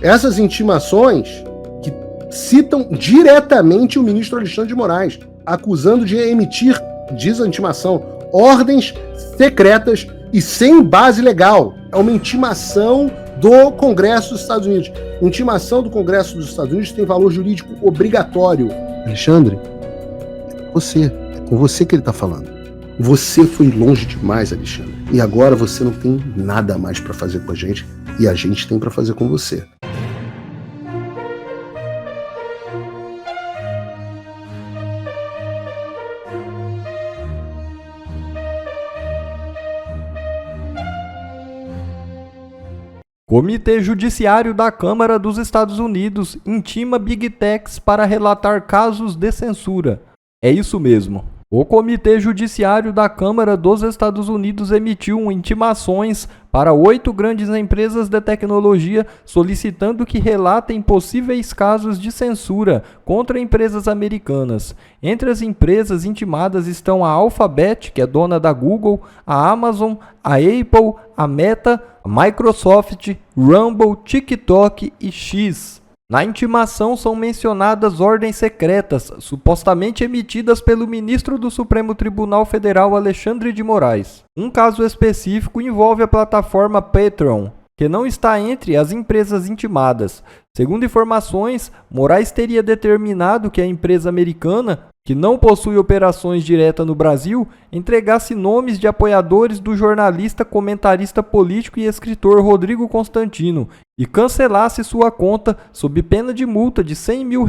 Essas intimações que citam diretamente o ministro Alexandre de Moraes, acusando de emitir, diz a intimação, ordens secretas e sem base legal. É uma intimação do Congresso dos Estados Unidos. Intimação do Congresso dos Estados Unidos tem valor jurídico obrigatório. Alexandre, é com você que ele está falando. Você foi longe demais, Alexandre. E agora você não tem nada mais para fazer com a gente e a gente tem para fazer com você. Comitê Judiciário da Câmara dos Estados Unidos intima Big Techs para relatar casos de censura. É isso mesmo. O Comitê Judiciário da Câmara dos Estados Unidos emitiu intimações para 8 grandes empresas de tecnologia solicitando que relatem possíveis casos de censura contra empresas americanas. Entre as empresas intimadas estão a Alphabet, que é dona da Google, a Amazon, a Apple, a Meta, a Microsoft, Rumble, TikTok e X. Na intimação são mencionadas ordens secretas, supostamente emitidas pelo ministro do Supremo Tribunal Federal Alexandre de Moraes. Um caso específico envolve a plataforma Patreon, que não está entre as empresas intimadas. Segundo informações, Moraes teria determinado que a empresa americana, que não possui operações diretas no Brasil, entregasse nomes de apoiadores do jornalista, comentarista político e escritor Rodrigo Constantino e cancelasse sua conta sob pena de multa de R$100 mil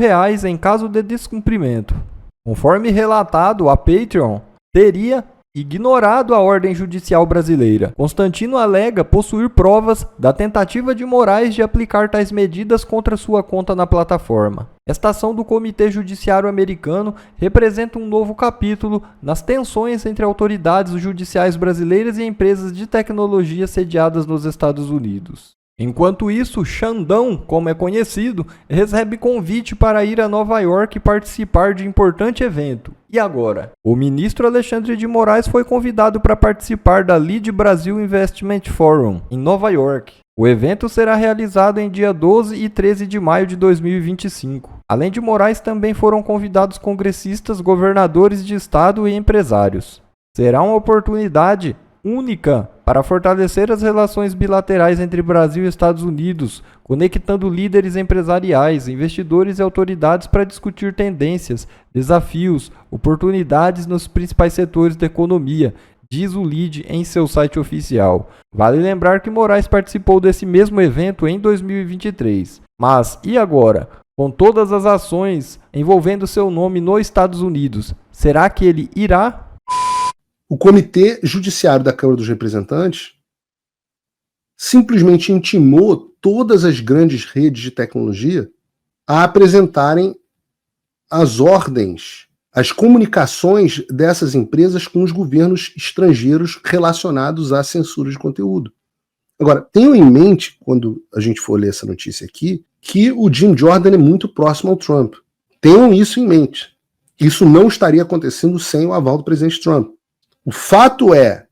em caso de descumprimento. Conforme relatado, a Patreon teria ignorado a ordem judicial brasileira. Constantino alega possuir provas da tentativa de Moraes de aplicar tais medidas contra sua conta na plataforma. Esta ação do Comitê Judiciário americano representa um novo capítulo nas tensões entre autoridades judiciais brasileiras e empresas de tecnologia sediadas nos Estados Unidos. Enquanto isso, Xandão, como é conhecido, recebe convite para ir a Nova York e participar de importante evento. E agora? O ministro Alexandre de Moraes foi convidado para participar da Lead Brasil Investment Forum, em Nova York. O evento será realizado em dia 12 e 13 de maio de 2025. Além de Moraes, também foram convidados congressistas, governadores de estado e empresários. Será uma oportunidade única para fortalecer as relações bilaterais entre Brasil e Estados Unidos, conectando líderes empresariais, investidores e autoridades para discutir tendências, desafios, oportunidades nos principais setores da economia, diz o LEAD em seu site oficial. Vale lembrar que Moraes participou desse mesmo evento em 2023. Mas, e agora? Com todas as ações envolvendo seu nome nos Estados Unidos, será que ele irá? O Comitê Judiciário da Câmara dos Representantes simplesmente intimou todas as grandes redes de tecnologia a apresentarem as ordens, as comunicações dessas empresas com os governos estrangeiros relacionados à censura de conteúdo. Agora, tenham em mente, quando a gente for ler essa notícia aqui, que o Jim Jordan é muito próximo ao Trump. Tenham isso em mente. Isso não estaria acontecendo sem o aval do presidente Trump. O fato é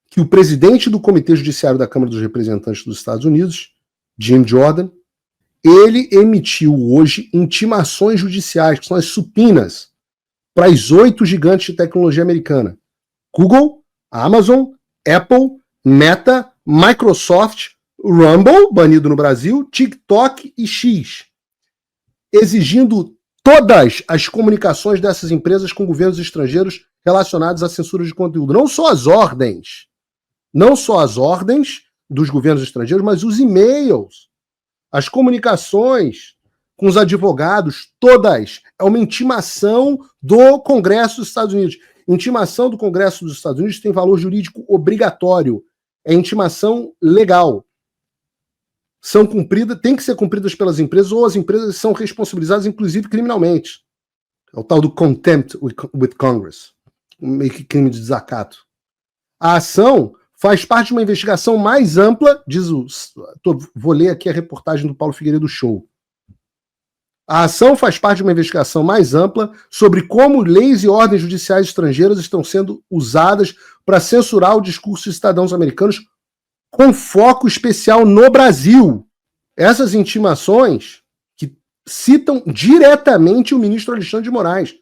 que o presidente do Comitê Judiciário da Câmara dos Representantes dos Estados Unidos, Jim Jordan, ele emitiu hoje intimações judiciais, que são as supinas, para as 8 gigantes de tecnologia americana: Google, Amazon, Apple, Meta, Microsoft, Rumble, banido no Brasil, TikTok e X, exigindo todas as comunicações dessas empresas com governos estrangeiros relacionados à censura de conteúdo. Não só as ordens dos governos estrangeiros, mas os e-mails, as comunicações com os advogados, todas. É uma intimação do Congresso dos Estados Unidos. Intimação do Congresso dos Estados Unidos tem valor jurídico obrigatório. É intimação legal. Tem que ser cumpridas pelas empresas, ou as empresas são responsabilizadas, inclusive criminalmente. É o tal do contempt with Congress, meio que crime de desacato. A ação faz parte de uma investigação mais ampla, vou ler aqui a reportagem do Paulo Figueiredo Show. A ação faz parte de uma investigação mais ampla sobre como leis e ordens judiciais estrangeiras estão sendo usadas para censurar o discurso de cidadãos americanos, com foco especial no Brasil. Essas intimações que citam diretamente o ministro Alexandre de Moraes,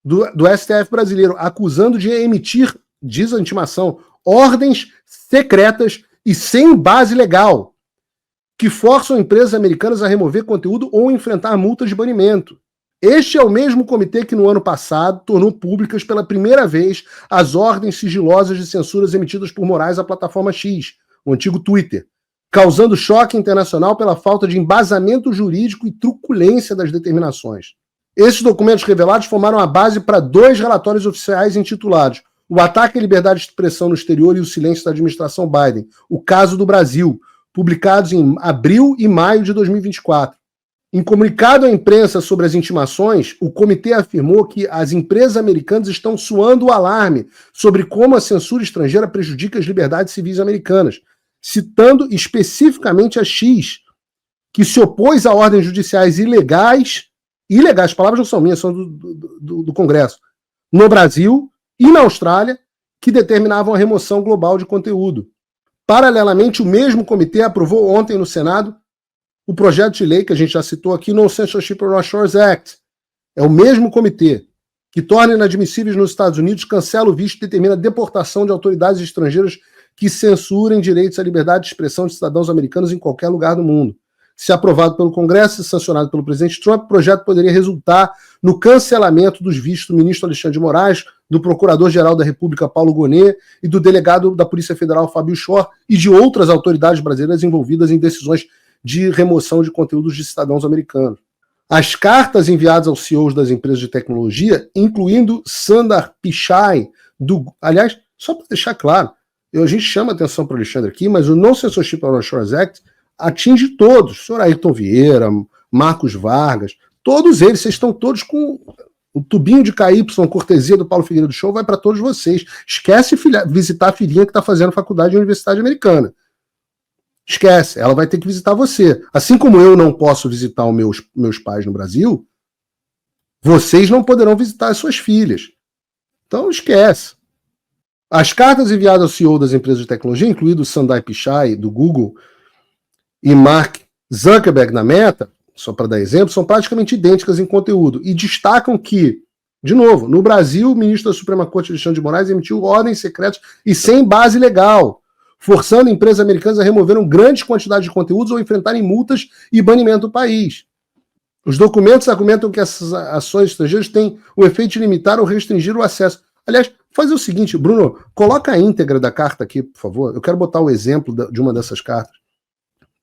do STF brasileiro, acusando de emitir, diz a intimação, ordens secretas e sem base legal, que forçam empresas americanas a remover conteúdo ou enfrentar multas de banimento. Este é o mesmo comitê que, no ano passado, tornou públicas pela primeira vez as ordens sigilosas de censuras emitidas por Moraes à plataforma X, o antigo Twitter, causando choque internacional pela falta de embasamento jurídico e truculência das determinações. Esses documentos revelados formaram a base para 2 relatórios oficiais intitulados O Ataque à Liberdade de Expressão no Exterior e o Silêncio da Administração Biden, o Caso do Brasil, publicados em abril e maio de 2024. Em comunicado à imprensa sobre as intimações, o comitê afirmou que as empresas americanas estão soando o alarme sobre como a censura estrangeira prejudica as liberdades civis americanas, citando especificamente a X, que se opôs a ordens judiciais ilegais, palavras não são minhas, são do Congresso, no Brasil e na Austrália, que determinavam a remoção global de conteúdo. Paralelamente, o mesmo comitê aprovou ontem no Senado o projeto de lei que a gente já citou aqui, No Censorship on Our Shores Act. É o mesmo comitê que torna inadmissíveis nos Estados Unidos, cancela o visto e determina a deportação de autoridades estrangeiras que censurem direitos à liberdade de expressão de cidadãos americanos em qualquer lugar do mundo. Se aprovado pelo Congresso e sancionado pelo presidente Trump, o projeto poderia resultar no cancelamento dos vistos do ministro Alexandre de Moraes, do Procurador-Geral da República Paulo Gonet e do delegado da Polícia Federal Fábio Schor e de outras autoridades brasileiras envolvidas em decisões de remoção de conteúdos de cidadãos americanos. As cartas enviadas aos CEOs das empresas de tecnologia, incluindo Sundar Pichai, aliás, só para deixar claro, a gente chama atenção para o Alexandre aqui, mas o No Censorship on Our Shores Act atinge todos. O senhor Ayrton Vieira, Marcos Vargas, todos eles, vocês estão todos com o tubinho de KY, cortesia do Paulo Figueiredo Show, vai para todos vocês. Esquece visitar a filhinha que está fazendo faculdade na Universidade Americana. Esquece, ela vai ter que visitar você. Assim como eu não posso visitar os meus pais no Brasil, vocês não poderão visitar as suas filhas. Então esquece. As cartas enviadas ao CEO das empresas de tecnologia, incluído Sundar Pichai, do Google, e Mark Zuckerberg, da Meta, só para dar exemplo, são praticamente idênticas em conteúdo e destacam que, de novo, no Brasil, o ministro da Suprema Corte, Alexandre de Moraes, emitiu ordens secretas e sem base legal, forçando empresas americanas a removerem grandes quantidades de conteúdos ou enfrentarem multas e banimento do país. Os documentos argumentam que essas ações estrangeiras têm o efeito de limitar ou restringir o acesso. Aliás, fazer o seguinte, Bruno, coloca a íntegra da carta aqui, por favor. Eu quero botar o exemplo de uma dessas cartas.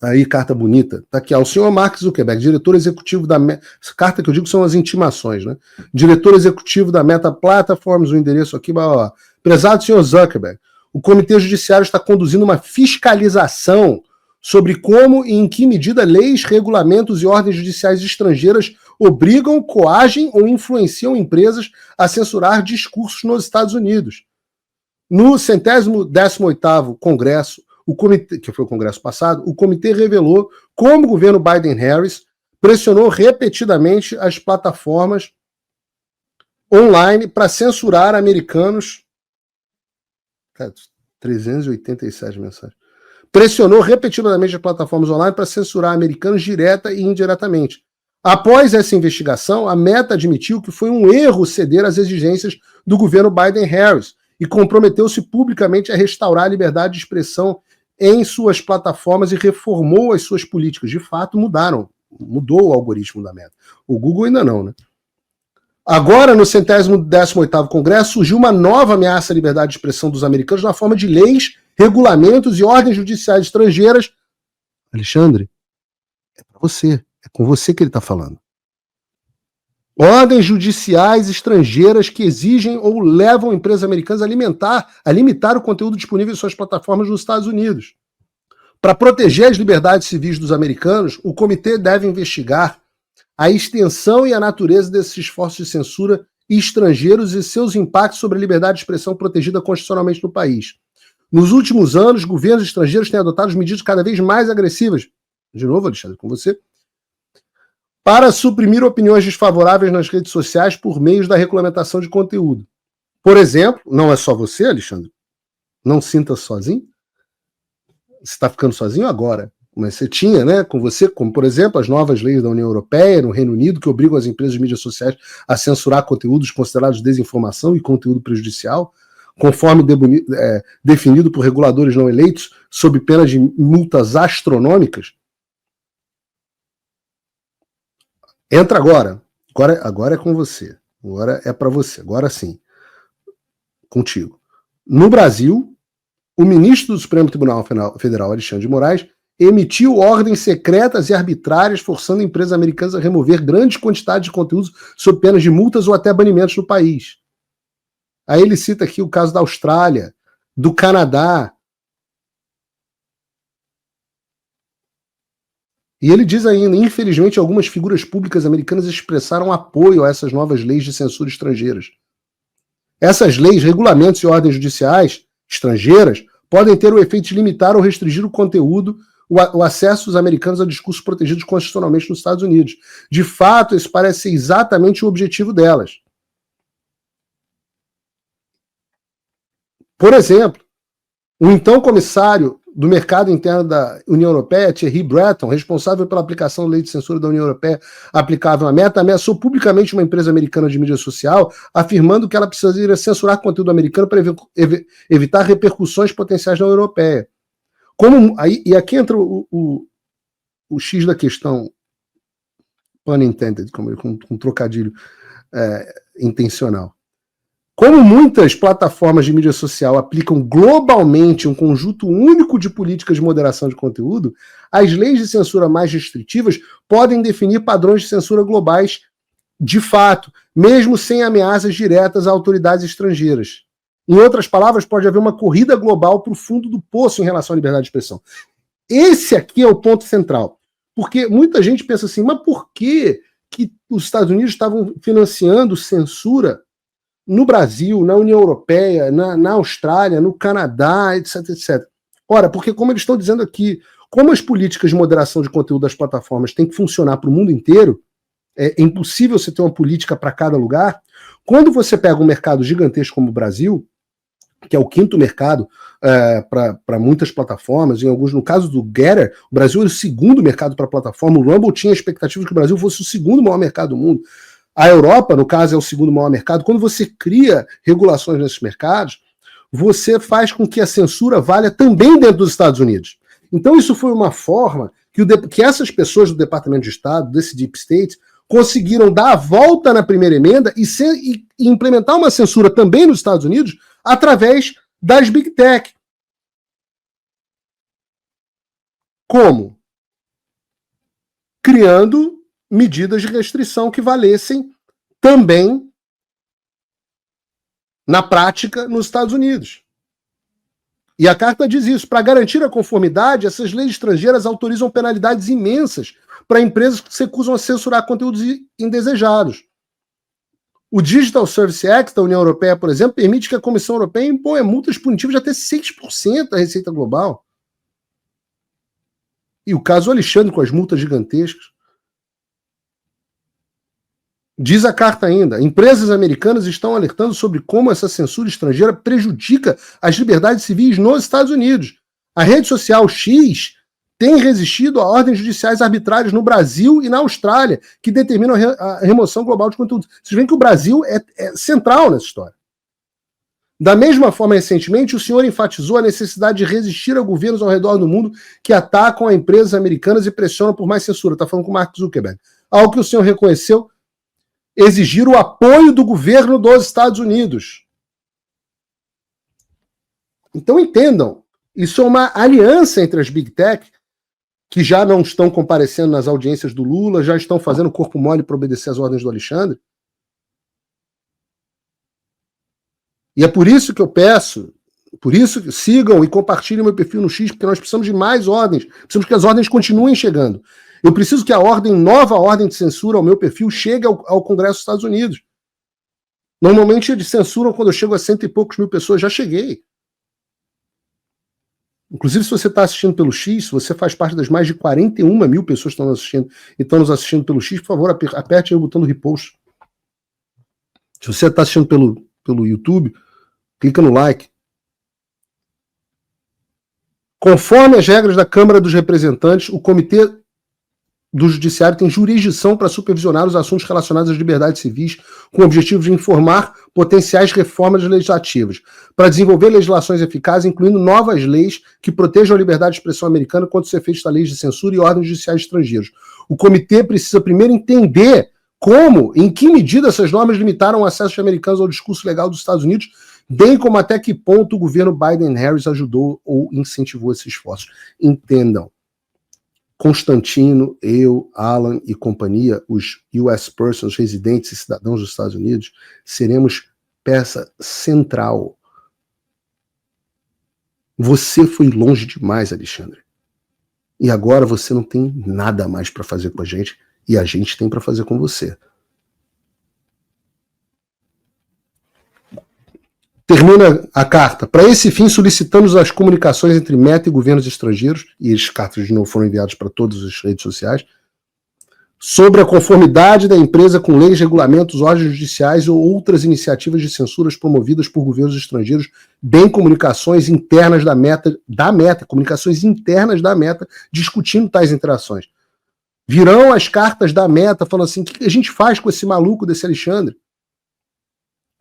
Aí, carta bonita. Tá aqui, ao senhor Mark Zuckerberg, diretor executivo da Meta. Essa carta que eu digo são as intimações, né? Diretor executivo da Meta Platforms, o endereço aqui, ó. Prezado senhor Zuckerberg, o Comitê Judiciário está conduzindo uma fiscalização sobre como e em que medida leis, regulamentos e ordens judiciais estrangeiras obrigam, coagem ou influenciam empresas a censurar discursos nos Estados Unidos. No 118º Congresso, o comitê, que foi o Congresso passado, o comitê revelou como o governo Biden-Harris pressionou repetidamente as plataformas online para censurar americanos. 387 mensagens. Pressionou repetidamente as plataformas online para censurar americanos direta e indiretamente. Após essa investigação, a Meta admitiu que foi um erro ceder às exigências do governo Biden-Harris e comprometeu-se publicamente a restaurar a liberdade de expressão em suas plataformas e reformou as suas políticas. De fato, mudou o algoritmo da Meta. O Google ainda não, né? Agora, no 118º Congresso, surgiu uma nova ameaça à liberdade de expressão dos americanos na forma de leis, regulamentos e ordens judiciais estrangeiras. Alexandre, é para você. É com você que ele está falando. Ordens judiciais estrangeiras que exigem ou levam empresas americanas a limitar o conteúdo disponível em suas plataformas nos Estados Unidos. Para proteger as liberdades civis dos americanos, o comitê deve investigar a extensão e a natureza desses esforços de censura estrangeiros e seus impactos sobre a liberdade de expressão protegida constitucionalmente no país. Nos últimos anos, governos estrangeiros têm adotado medidas cada vez mais agressivas, de novo, Alexandre, com você, para suprimir opiniões desfavoráveis nas redes sociais por meio da regulamentação de conteúdo. Por exemplo, não é só você, Alexandre? Não sinta sozinho? Você está ficando sozinho agora. Mas você tinha, né, com você, como por exemplo, as novas leis da União Europeia, no Reino Unido, que obrigam as empresas de mídias sociais a censurar conteúdos considerados desinformação e conteúdo prejudicial, conforme definido por reguladores não eleitos, sob pena de multas astronômicas. Entra agora. Agora é com você. Agora é para você. Agora sim. Contigo. No Brasil, o ministro do Supremo Tribunal Federal, Alexandre de Moraes, emitiu ordens secretas e arbitrárias forçando empresas americanas a remover grandes quantidades de conteúdos sob penas de multas ou até banimentos no país. Aí ele cita aqui o caso da Austrália, do Canadá. E ele diz ainda, infelizmente, algumas figuras públicas americanas expressaram apoio a essas novas leis de censura estrangeiras. Essas leis, regulamentos e ordens judiciais estrangeiras podem ter o efeito de limitar ou restringir o conteúdo, o acesso dos americanos a discursos protegidos constitucionalmente nos Estados Unidos. De fato, esse parece ser exatamente o objetivo delas. Por exemplo, o então comissário do mercado interno da União Europeia, Thierry Breton, responsável pela aplicação da lei de censura da União Europeia aplicável à Meta, ameaçou publicamente uma empresa americana de mídia social, afirmando que ela precisaria censurar conteúdo americano para evitar repercussões potenciais na União Europeia. E aqui entra o X da questão, pun intended, com um trocadilho intencional. Como muitas plataformas de mídia social aplicam globalmente um conjunto único de políticas de moderação de conteúdo, as leis de censura mais restritivas podem definir padrões de censura globais de fato, mesmo sem ameaças diretas a autoridades estrangeiras. Em outras palavras, pode haver uma corrida global para o fundo do poço em relação à liberdade de expressão. Esse aqui é o ponto central. Porque muita gente pensa assim, mas por que os Estados Unidos estavam financiando censura no Brasil, na União Europeia, na Austrália, no Canadá, etc, etc. Ora, porque como eles estão dizendo aqui, como as políticas de moderação de conteúdo das plataformas têm que funcionar para o mundo inteiro, é impossível você ter uma política para cada lugar. Quando você pega um mercado gigantesco como o Brasil, que é o quinto mercado para muitas plataformas, no caso do Getter, o Brasil era o segundo mercado para a plataforma, o Rumble tinha a expectativa de que o Brasil fosse o segundo maior mercado do mundo. A Europa, no caso, é o segundo maior mercado. Quando você cria regulações nesses mercados, você faz com que a censura valha também dentro dos Estados Unidos. Então isso foi uma forma que essas pessoas do Departamento de Estado, desse Deep State, conseguiram dar a volta na primeira emenda e implementar uma censura também nos Estados Unidos através das Big Tech. Como? Criando medidas de restrição que valessem também na prática nos Estados Unidos. E a carta diz isso. Para garantir a conformidade, essas leis estrangeiras autorizam penalidades imensas para empresas que se recusam a censurar conteúdos indesejados. O Digital Service Act da União Europeia, por exemplo, permite que a Comissão Europeia imponha multas punitivas de até 6% da receita global. E o caso Alexandre com as multas gigantescas. Diz a carta ainda, empresas americanas estão alertando sobre como essa censura estrangeira prejudica as liberdades civis nos Estados Unidos. A rede social X tem resistido a ordens judiciais arbitrárias no Brasil e na Austrália, que determinam a remoção global de conteúdo. Vocês veem que o Brasil é central nessa história. Da mesma forma, recentemente, o senhor enfatizou a necessidade de resistir a governos ao redor do mundo que atacam a empresas americanas e pressionam por mais censura. Está falando com o Mark Zuckerberg. Algo que o senhor reconheceu, exigir o apoio do governo dos Estados Unidos. Então entendam, isso é uma aliança entre as Big Tech, que já não estão comparecendo nas audiências do Lula, já estão fazendo corpo mole para obedecer às ordens do Alexandre. E é por isso que eu peço, por isso que sigam e compartilhem meu perfil no X, porque nós precisamos de mais ordens, precisamos que as ordens continuem chegando. Eu preciso que a nova ordem de censura ao meu perfil chegue ao Congresso dos Estados Unidos. Normalmente eles censuram quando eu chego a 100 e poucos mil pessoas, já cheguei. Inclusive, se você está assistindo pelo X, se você faz parte das mais de 41 mil pessoas que estão nos assistindo e estão nos assistindo pelo X, por favor, aperte aí o botão do repost. Se você está assistindo pelo YouTube, clica no like. Conforme as regras da Câmara dos Representantes, o Comitê do Judiciário tem jurisdição para supervisionar os assuntos relacionados às liberdades civis, com o objetivo de informar potenciais reformas legislativas, para desenvolver legislações eficazes, incluindo novas leis que protejam a liberdade de expressão americana contra os efeitos da lei de censura e ordens judiciais estrangeiros. O comitê precisa primeiro entender como, em que medida essas normas limitaram o acesso de americanos ao discurso legal dos Estados Unidos, bem como até que ponto o governo Biden-Harris ajudou ou incentivou esses esforços. Entendam. Constantino, eu, Alan e companhia, os US persons, residentes e cidadãos dos Estados Unidos, seremos peça central. Você foi longe demais, Alexandre. E agora você não tem nada mais para fazer com a gente, e a gente tem para fazer com você. Termina a carta. Para esse fim, solicitamos as comunicações entre Meta e governos estrangeiros, e as cartas de novo foram enviadas para todas as redes sociais, sobre a conformidade da empresa com leis, regulamentos, ordens judiciais ou outras iniciativas de censuras promovidas por governos estrangeiros, bem comunicações internas da Meta, comunicações internas da Meta, discutindo tais interações. Virão as cartas da Meta falando assim, o que a gente faz com esse maluco desse Alexandre?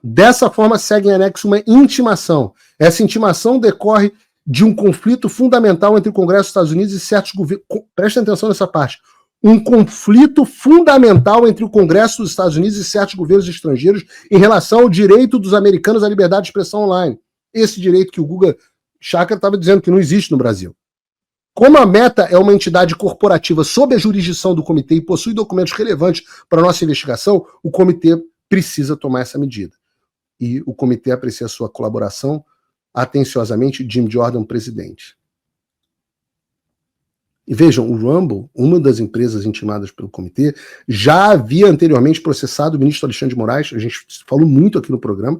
Dessa forma, segue em anexo uma intimação. Essa intimação decorre de um conflito fundamental entre o Congresso dos Estados Unidos e certos governos. Prestem atenção nessa parte. Um conflito fundamental entre o Congresso dos Estados Unidos e certos governos estrangeiros em relação ao direito dos americanos à liberdade de expressão online. Esse direito que o Guga Chakra estava dizendo que não existe no Brasil. Como a Meta é uma entidade corporativa sob a jurisdição do comitê e possui documentos relevantes para a nossa investigação, o comitê precisa tomar essa medida. E o comitê aprecia a sua colaboração. Atenciosamente, Jim Jordan, presidente. E vejam, o Rumble, uma das empresas intimadas pelo comitê, já havia anteriormente processado o ministro Alexandre de Moraes, a gente falou muito aqui no programa,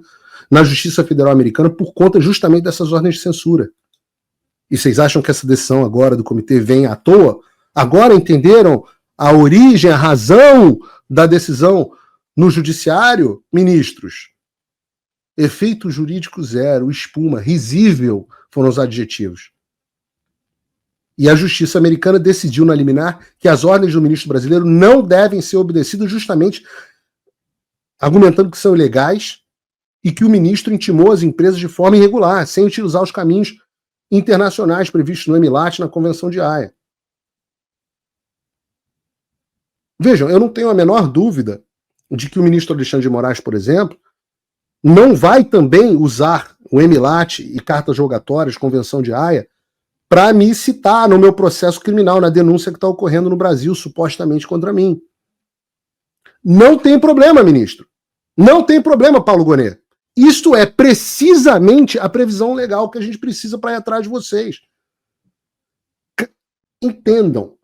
na Justiça Federal Americana por conta justamente dessas ordens de censura. E vocês acham que essa decisão agora do comitê vem à toa? Agora entenderam a origem, a razão da decisão no judiciário, ministros? Efeito jurídico zero, espuma, risível foram os adjetivos. E a justiça americana decidiu na liminar que as ordens do ministro brasileiro não devem ser obedecidas, justamente argumentando que são ilegais e que o ministro intimou as empresas de forma irregular, sem utilizar os caminhos internacionais previstos no EMILAT, na Convenção de Haia. Vejam, eu não tenho a menor dúvida de que o ministro Alexandre de Moraes, por exemplo, não vai também usar o EMILAT e cartas rogatórias, Convenção de Haia, para me citar no meu processo criminal, na denúncia que está ocorrendo no Brasil, supostamente contra mim. Não tem problema, ministro. Não tem problema, Paulo Gonet. Isto é precisamente a previsão legal que a gente precisa para ir atrás de vocês. Entendam.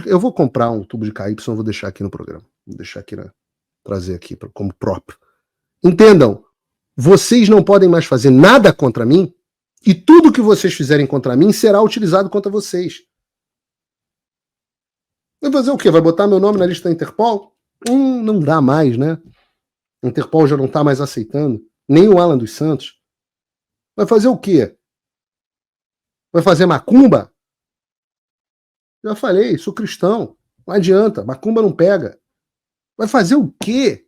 Eu vou comprar um tubo de KY, vou deixar aqui no programa. Vou deixar aqui, trazer aqui como próprio. Entendam. Vocês não podem mais fazer nada contra mim e tudo que vocês fizerem contra mim será utilizado contra vocês. Vai fazer o quê? Vai botar meu nome na lista da Interpol? Não dá mais, né? A Interpol já não está mais aceitando. Nem o Alan dos Santos. Vai fazer o quê? Vai fazer macumba? Já falei, sou cristão. Não adianta, macumba não pega. Vai fazer o quê?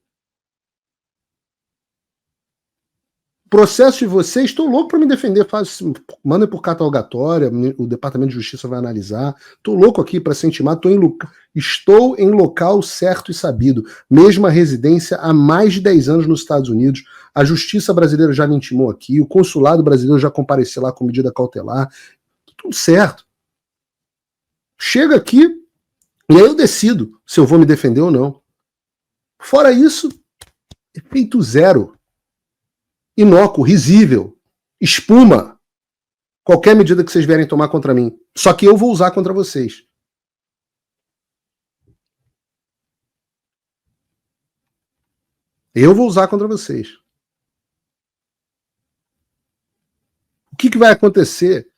Processo de vocês, estou louco para me defender. Manda por catalogatória, o Departamento de Justiça vai analisar. Estou louco aqui para ser intimado. Estou em local certo e sabido. Mesma residência há mais de 10 anos nos Estados Unidos. A Justiça brasileira já me intimou aqui. O Consulado brasileiro já compareceu lá com medida cautelar. Tudo certo. Chega aqui e aí eu decido se eu vou me defender ou não. Fora isso, efeito zero. Inócuo, risível, espuma, qualquer medida que vocês vierem tomar contra mim. Só que eu vou usar contra vocês. Eu vou usar contra vocês. O que vai acontecer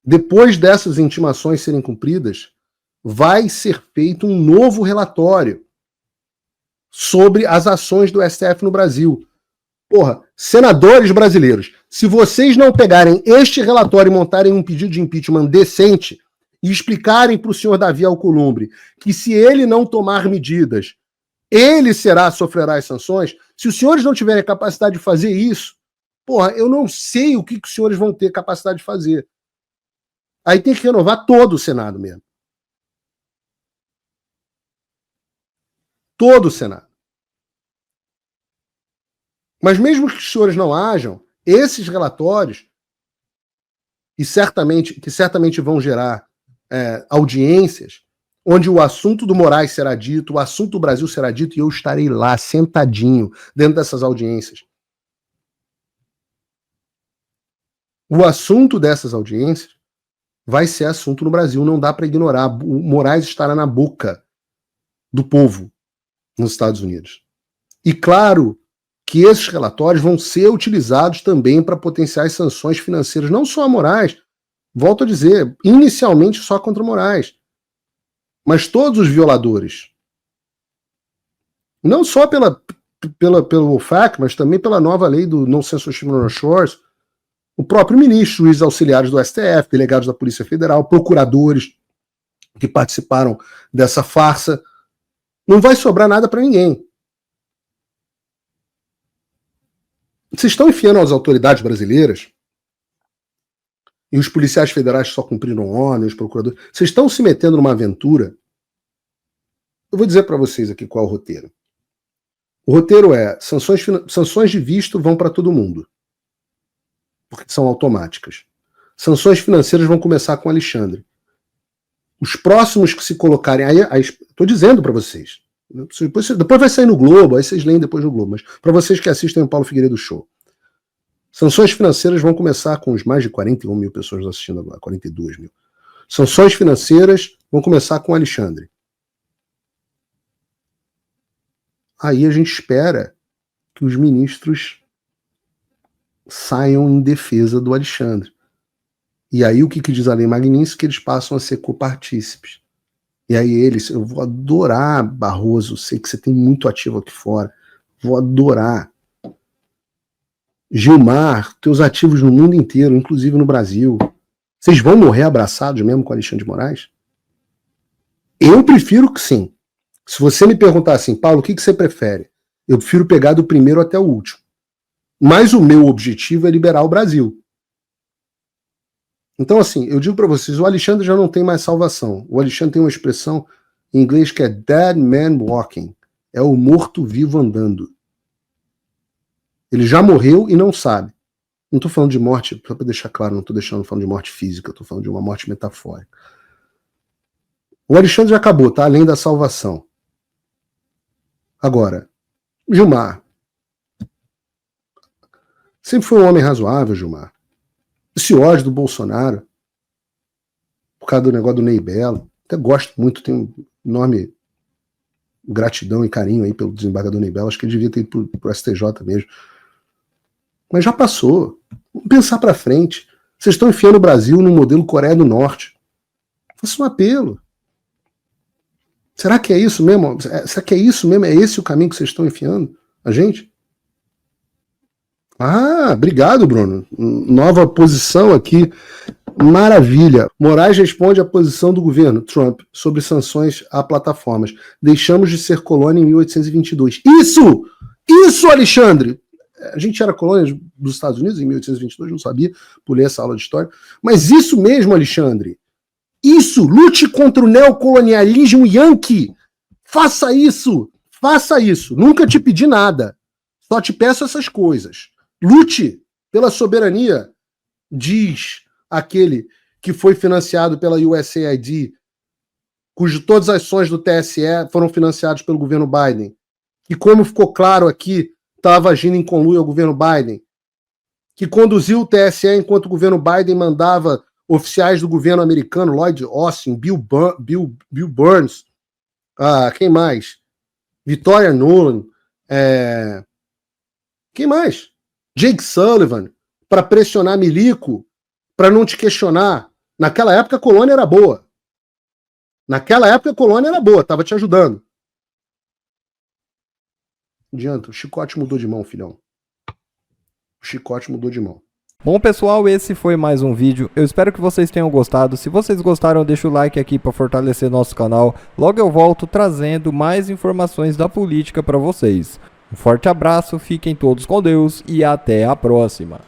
depois dessas intimações serem cumpridas? Vai ser feito um novo relatório sobre as ações do STF no Brasil. Porra, senadores brasileiros, se vocês não pegarem este relatório e montarem um pedido de impeachment decente e explicarem para o senhor Davi Alcolumbre que se ele não tomar medidas, ele sofrerá as sanções, se os senhores não tiverem a capacidade de fazer isso, porra, eu não sei o que os senhores vão ter capacidade de fazer. Aí tem que renovar todo o Senado mesmo. Todo o Senado. Mas mesmo que os senhores não hajam, esses relatórios, que certamente vão gerar audiências, onde o assunto do Moraes será dito, o assunto do Brasil será dito, e eu estarei lá, sentadinho, dentro dessas audiências. O assunto dessas audiências vai ser assunto no Brasil, não dá para ignorar. O Moraes estará na boca do povo nos Estados Unidos. E claro que esses relatórios vão ser utilizados também para potenciais sanções financeiras, não só a Moraes, volto a dizer, inicialmente só contra Moraes, mas todos os violadores. Não só pelo OFAC, mas também pela nova lei do No Censorship on Shores, o próprio ministro, juízes auxiliares do STF, delegados da Polícia Federal, procuradores que participaram dessa farsa. Não vai sobrar nada para ninguém. Vocês estão enfiando as autoridades brasileiras e os policiais federais só cumpriram ordens, os procuradores. Vocês estão se metendo numa aventura. Eu vou dizer para vocês aqui qual é o roteiro. O roteiro é sanções de visto vão para todo mundo, porque são automáticas. Sanções financeiras vão começar com o Alexandre. Os próximos que se colocarem... Aí estou dizendo para vocês. Depois vai sair no Globo, aí vocês leem depois no Globo. Mas para vocês que assistem o Paulo Figueiredo Show. Sanções financeiras vão começar com os mais de 41 mil pessoas assistindo agora, 42 mil. Sanções financeiras vão começar com o Alexandre. Aí a gente espera que os ministros saiam em defesa do Alexandre. E aí o que diz a lei Magnitsky? Que eles passam a ser copartícipes. E aí eu vou adorar, Barroso, sei que você tem muito ativo aqui fora, vou adorar. Gilmar, teus ativos no mundo inteiro, inclusive no Brasil, vocês vão morrer abraçados mesmo com Alexandre de Moraes? Eu prefiro que sim. Se você me perguntar assim, Paulo, o que você prefere? Eu prefiro pegar do primeiro até o último. Mas o meu objetivo é liberar o Brasil. Então, assim, eu digo para vocês, o Alexandre já não tem mais salvação. O Alexandre tem uma expressão em inglês que é dead man walking. É o morto-vivo andando. Ele já morreu e não sabe. Não estou falando de morte, só para deixar claro, não estou falando de morte física, estou falando de uma morte metafórica. O Alexandre já acabou, tá? Além da salvação. Agora, Gilmar. Sempre foi um homem razoável, Gilmar. Esse ódio do Bolsonaro, por causa do negócio do Ney Belo, até gosto muito, tenho enorme gratidão e carinho aí pelo desembargador Ney Belo, acho que ele devia ter ido pro STJ mesmo. Mas já passou. Vamos pensar para frente. Vocês estão enfiando o Brasil no modelo Coreia do Norte. Faça um apelo. Será que é isso mesmo? Será que é isso mesmo? É esse o caminho que vocês estão enfiando a gente? Ah, obrigado, Bruno. Nova posição aqui. Maravilha. Moraes responde à posição do governo Trump sobre sanções a plataformas. Deixamos de ser colônia em 1822. Isso, Alexandre! A gente era colônia dos Estados Unidos em 1822, não sabia, pulei essa aula de história. Mas isso mesmo, Alexandre. Isso, lute contra o neocolonialismo yankee. Faça isso. Nunca te pedi nada. Só te peço essas coisas. Lute pela soberania, diz aquele que foi financiado pela USAID, cujo todas as ações do TSE foram financiadas pelo governo Biden. E como ficou claro aqui, estava agindo em conluio ao governo Biden, que conduziu o TSE enquanto o governo Biden mandava oficiais do governo americano, Lloyd Austin, Bill Burns, quem mais? Victoria Nuland, quem mais? Jake Sullivan, para pressionar Milico, para não te questionar. Naquela época a colônia era boa. Estava te ajudando. Não adianta, o chicote mudou de mão, filhão. o chicote mudou de mão. Bom, pessoal, esse foi mais um vídeo. Eu espero que vocês tenham gostado. Se vocês gostaram, deixa o like aqui para fortalecer nosso canal. Logo eu volto trazendo mais informações da política para vocês. Um forte abraço, fiquem todos com Deus e até a próxima.